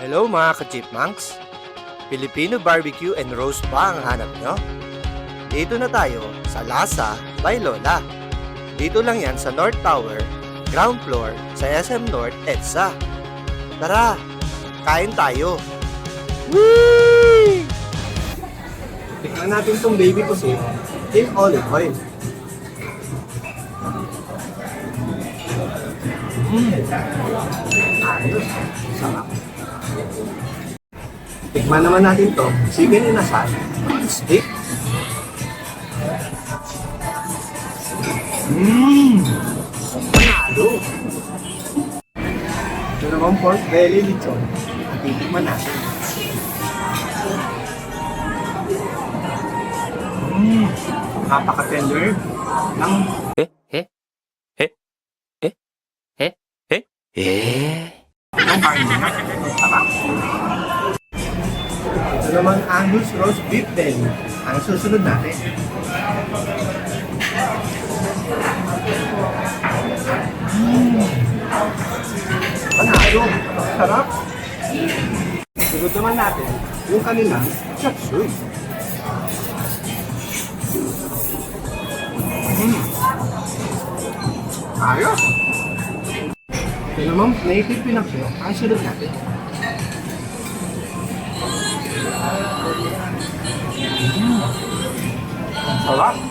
Hello mga ka-chipmunks! Filipino barbecue and roast ba ang hanap nyo? Dito na tayo sa Lasa by Lola. Dito lang yan sa North Tower, ground floor sa SM North EDSA. Tara, kain tayo! Whee! Tignan natin tong baby pusit in olive oil. Ayos, sarap. Tikman naman natin to, chicken inasal, steak. Panalo! Ito naman pork belly lechon. At titikman natin. Napaka-tender ng ang karne niya. Sarap. Ito naman Angus roast beef belly. Ang susunod natin. Panalo! Sarap! Sunod naman natin yung kanilang chop suey. Ayos! Ito naman native pinakyo ang sunod natin. Sarap!